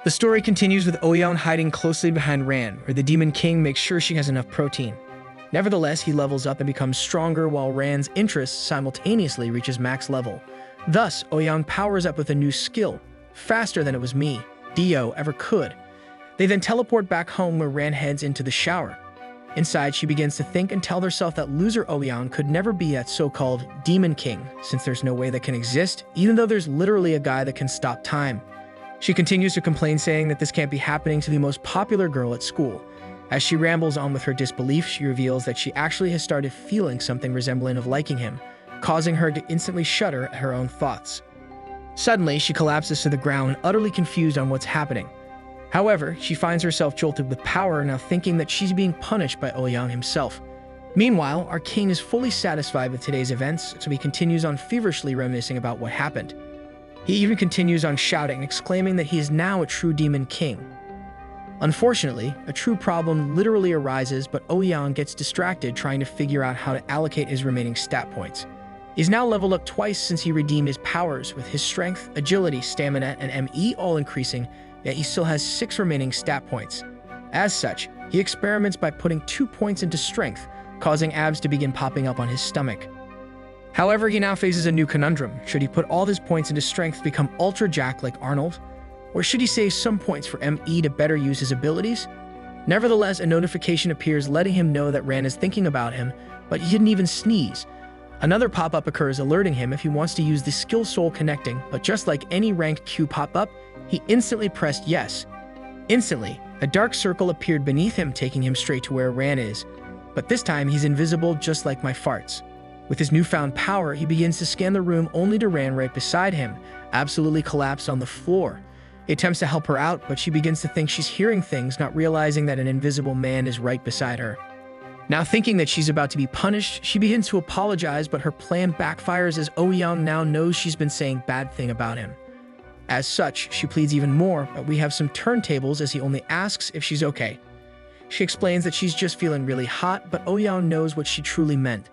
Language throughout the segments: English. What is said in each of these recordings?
The story continues with Oyeon hiding closely behind Ran, where the Demon King makes sure she has enough protein. Nevertheless, he levels up and becomes stronger while Ran's interest simultaneously reaches max level. Thus, Oyeon powers up with a new skill, faster than it was me, Dio, ever could. They then teleport back home where Ran heads into the shower. Inside, she begins to think and tell herself that loser Oyeon could never be that so-called Demon King, since there's no way that can exist, even though there's literally a guy that can stop time. She continues to complain, saying that this can't be happening to the most popular girl at school. As she rambles on with her disbelief, she reveals that she actually has started feeling something resembling of liking him, causing her to instantly shudder at her own thoughts. Suddenly, she collapses to the ground, utterly confused on what's happening. However, she finds herself jolted with power, now thinking that she's being punished by Oyeon himself. Meanwhile, our king is fully satisfied with today's events, so he continues on feverishly reminiscing about what happened. He even continues on shouting, exclaiming that he is now a true Demon King. Unfortunately, a true problem literally arises, but Oyeon gets distracted trying to figure out how to allocate his remaining stat points. He's now leveled up twice since he redeemed his powers, with his strength, agility, stamina, and ME all increasing, yet he still has 6 remaining stat points. As such, he experiments by putting 2 points into strength, causing abs to begin popping up on his stomach. However, he now faces a new conundrum. Should he put all his points into strength to become Ultra Jack like Arnold? Or should he save some points for ME to better use his abilities? Nevertheless, a notification appears letting him know that Ran is thinking about him, but he didn't even sneeze. Another pop-up occurs alerting him if he wants to use the skill Soul Connecting, but just like any ranked Q pop-up, he instantly pressed yes. Instantly, a dark circle appeared beneath him, taking him straight to where Ran is. But this time, he's invisible just like my farts. With his newfound power, he begins to scan the room only to Ran right beside him, absolutely collapsed on the floor. He attempts to help her out, but she begins to think she's hearing things, not realizing that an invisible man is right beside her. Now thinking that she's about to be punished, she begins to apologize, but her plan backfires as Oyeon now knows she's been saying bad thing about him. As such, she pleads even more, but we have some turntables as he only asks if she's okay. She explains that she's just feeling really hot, but Oyeon knows what she truly meant.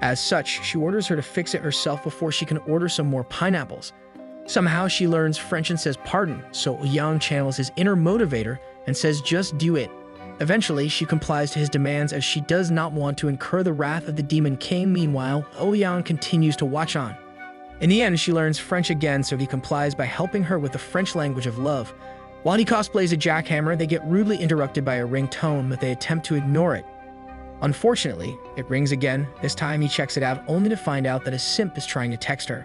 As such, she orders her to fix it herself before she can order some more pineapples. Somehow she learns French and says pardon, so Oyeon channels his inner motivator and says just do it. Eventually, she complies to his demands as she does not want to incur the wrath of the Demon King. Meanwhile, Oyeon continues to watch on. In the end, she learns French again, so he complies by helping her with the French language of love. While he cosplays a jackhammer, they get rudely interrupted by a ringtone, but they attempt to ignore it. Unfortunately, it rings again. This time he checks it out only to find out that a simp is trying to text her.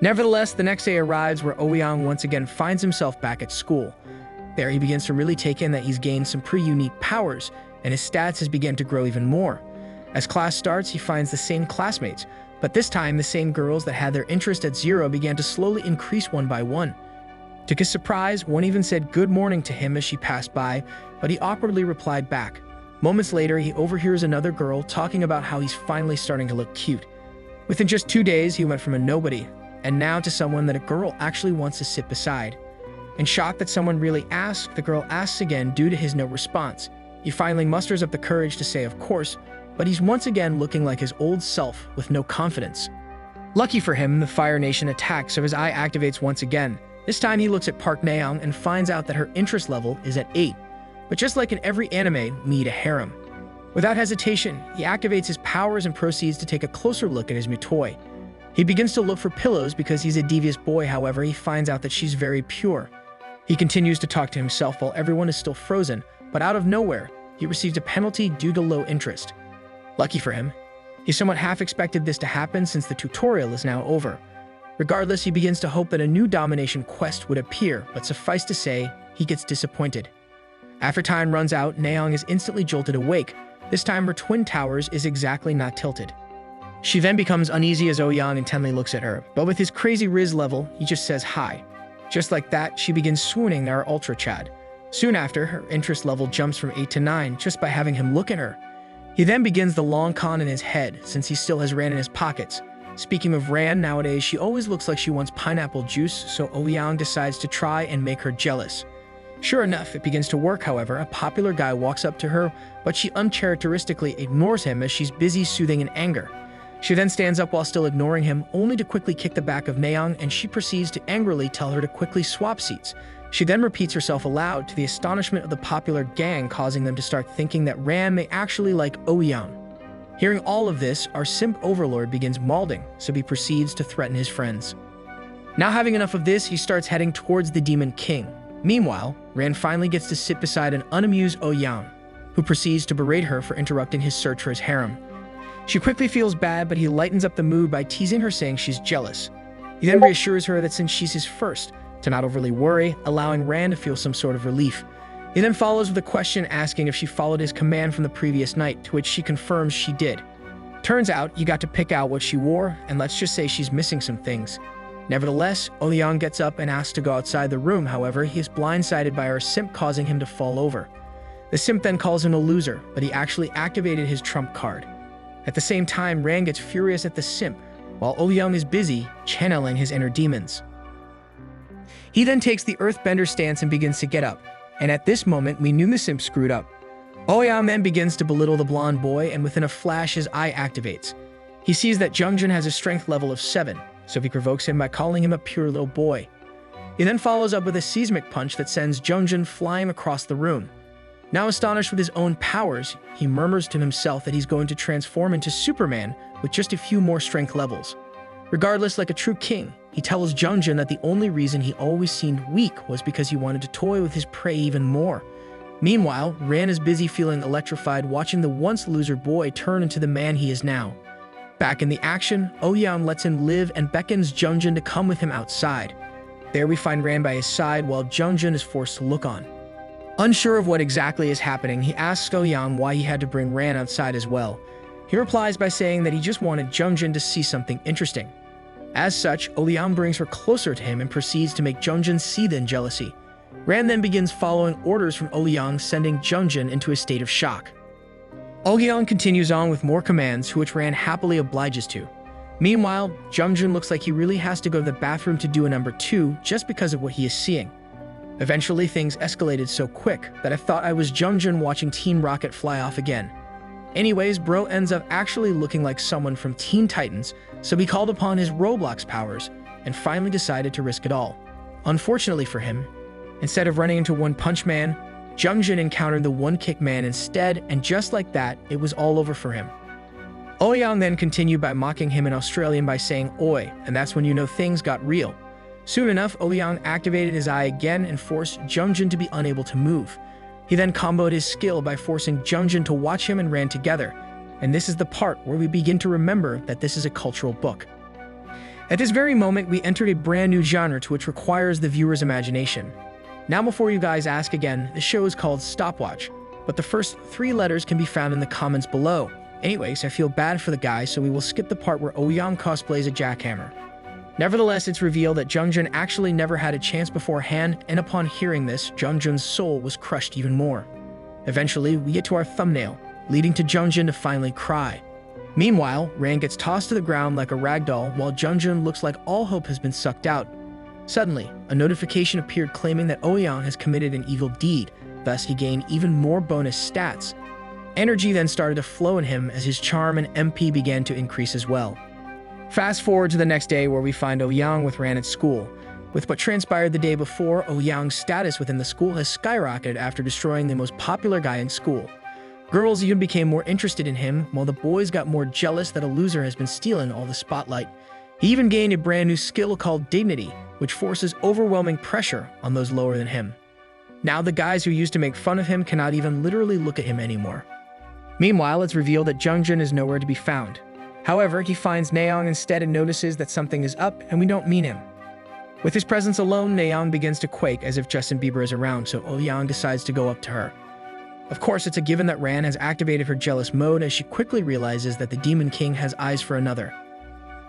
Nevertheless, the next day arrives where Oyeon once again finds himself back at school. There, he begins to really take in that he's gained some pretty unique powers, and his stats has begun to grow even more. As class starts, he finds the same classmates, but this time the same girls that had their interest at 0 began to slowly increase one by one. To his surprise, one even said good morning to him as she passed by, but he awkwardly replied back. Moments later, he overhears another girl talking about how he's finally starting to look cute. Within just 2 days, he went from a nobody, and now to someone that a girl actually wants to sit beside. In shock that someone really asked, the girl asks again due to his no response. He finally musters up the courage to say of course, but he's once again looking like his old self with no confidence. Lucky for him, the Fire Nation attacks, so his eye activates once again. This time he looks at Park Naeong and finds out that her interest level is at 8. But just like in every anime, meet a harem. Without hesitation, he activates his powers and proceeds to take a closer look at his new toy. He begins to look for pillows because he's a devious boy. However, he finds out that she's very pure. He continues to talk to himself while everyone is still frozen, but out of nowhere, he receives a penalty due to low interest. Lucky for him, he somewhat half expected this to happen since the tutorial is now over. Regardless, he begins to hope that a new domination quest would appear, but suffice to say, he gets disappointed. After time runs out, Naeong is instantly jolted awake. This time her twin towers is exactly not tilted. She then becomes uneasy as Oyeon intently looks at her, but with his crazy Riz level, he just says hi. Just like that, she begins swooning at our Ultra Chad. Soon after, her interest level jumps from 8 to 9 just by having him look at her. He then begins the long con in his head, since he still has Ran in his pockets. Speaking of Ran, nowadays she always looks like she wants pineapple juice, so Oyeon decides to try and make her jealous. Sure enough, it begins to work. However, a popular guy walks up to her, but she uncharacteristically ignores him as she's busy soothing in anger. She then stands up while still ignoring him, only to quickly kick the back of Naeong, and she proceeds to angrily tell her to quickly swap seats. She then repeats herself aloud to the astonishment of the popular gang, causing them to start thinking that Ran may actually like Ouyang. Hearing all of this, our simp overlord begins mauling, so he proceeds to threaten his friends. Now having enough of this, he starts heading towards the Demon King. Meanwhile, Ran finally gets to sit beside an unamused Ouyang, who proceeds to berate her for interrupting his search for his harem. She quickly feels bad, but he lightens up the mood by teasing her, saying she's jealous. He then reassures her that since she's his first, to not overly worry, allowing Ran to feel some sort of relief. He then follows with a question asking if she followed his command from the previous night, to which she confirms she did. Turns out, you got to pick out what she wore, and let's just say she's missing some things. Nevertheless, Ouyang gets up and asks to go outside the room. However, he is blindsided by our simp, causing him to fall over. The simp then calls him a loser, but he actually activated his trump card. At the same time, Ran gets furious at the simp, while Ouyang is busy channeling his inner demons. He then takes the earthbender stance and begins to get up, and at this moment we knew the simp screwed up. Ouyang then begins to belittle the blonde boy, and within a flash his eye activates. He sees that Jungjun has a strength level of 7, so he provokes him by calling him a pure little boy. He then follows up with a seismic punch that sends Jungjun flying across the room. Now astonished with his own powers, he murmurs to himself that he's going to transform into Superman with just a few more strength levels. Regardless, like a true king, he tells Jungjun that the only reason he always seemed weak was because he wanted to toy with his prey even more. Meanwhile, Ran is busy feeling electrified, watching the once loser boy turn into the man he is now. Back in the action, Ouyang lets him live and beckons Jungjun to come with him outside. There we find Ran by his side while Jungjun is forced to look on. Unsure of what exactly is happening, he asks Ouyang why he had to bring Ran outside as well. He replies by saying that he just wanted Jungjun to see something interesting. As such, Ouyang brings her closer to him and proceeds to make Jungjun seethe in jealousy. Ran then begins following orders from Ouyang, sending Jungjun into a state of shock. Ouyang continues on with more commands, which Ran happily obliges to. Meanwhile, Jungjun looks like he really has to go to the bathroom to do a number 2 just because of what he is seeing. Eventually, things escalated so quick that I thought I was Jungjun watching Team Rocket fly off again. Anyways, bro ends up actually looking like someone from Teen Titans, so he called upon his Roblox powers and finally decided to risk it all. Unfortunately for him, instead of running into One Punch Man, Jungjun encountered the One Kick Man instead, and just like that, it was all over for him. Ouyang then continued by mocking him in Australian by saying "Oi," and that's when you know things got real. Soon enough, Ouyang activated his eye again and forced Jungjun to be unable to move. He then comboed his skill by forcing Jungjun to watch him and Ran together, and this is the part where we begin to remember that this is a cultural book. At this very moment, we entered a brand new genre to which requires the viewer's imagination. Now before you guys ask again, the show is called Stopwatch, but the first 3 letters can be found in the comments below. Anyways, I feel bad for the guy, so we will skip the part where Ouyang cosplays a jackhammer. Nevertheless, it's revealed that Jungjun actually never had a chance beforehand, and upon hearing this, Jungjun's soul was crushed even more. Eventually, we get to our thumbnail, leading to Jungjun to finally cry. Meanwhile, Ran gets tossed to the ground like a ragdoll, while Jungjun looks like all hope has been sucked out. Suddenly, a notification appeared claiming that Ouyang has committed an evil deed, thus he gained even more bonus stats. Energy then started to flow in him as his charm and MP began to increase as well. Fast forward to the next day where we find Ouyang with Ran at school. With what transpired the day before, Ouyang's status within the school has skyrocketed after destroying the most popular guy in school. Girls even became more interested in him, while the boys got more jealous that a loser has been stealing all the spotlight. He even gained a brand new skill called Dignity, which forces overwhelming pressure on those lower than him. Now the guys who used to make fun of him cannot even literally look at him anymore. Meanwhile, it's revealed that Jungjun is nowhere to be found. However, he finds Naeong instead and notices that something is up and we don't meet him. With his presence alone, Naeong begins to quake as if Justin Bieber is around, so Ouyang decides to go up to her. Of course, it's a given that Ran has activated her jealous mode as she quickly realizes that the Demon King has eyes for another.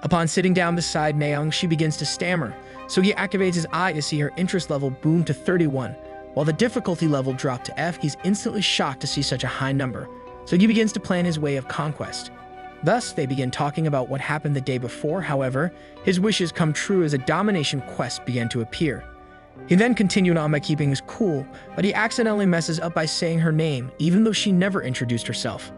Upon sitting down beside Naeong, she begins to stammer, so he activates his eye to see her interest level boom to 31. While the difficulty level dropped to F, he's instantly shocked to see such a high number, so he begins to plan his way of conquest. Thus, they begin talking about what happened the day before. However, his wishes come true as a domination quest began to appear. He then continued on by keeping his cool, but he accidentally messes up by saying her name, even though she never introduced herself.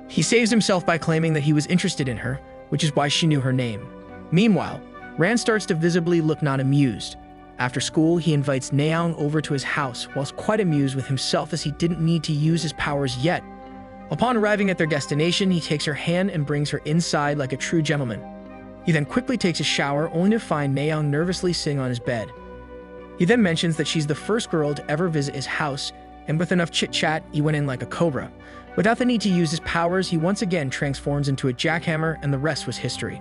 He saves himself by claiming that he was interested in her, which is why she knew her name. Meanwhile, Ran starts to visibly look not amused. After school, he invites Naeun over to his house, whilst quite amused with himself as he didn't need to use his powers yet. Upon arriving at their destination, he takes her hand and brings her inside like a true gentleman. He then quickly takes a shower, only to find Naeun nervously sitting on his bed. He then mentions that she's the first girl to ever visit his house, and with enough chit-chat, he went in like a cobra. Without the need to use his powers, he once again transforms into a jackhammer, and the rest was history.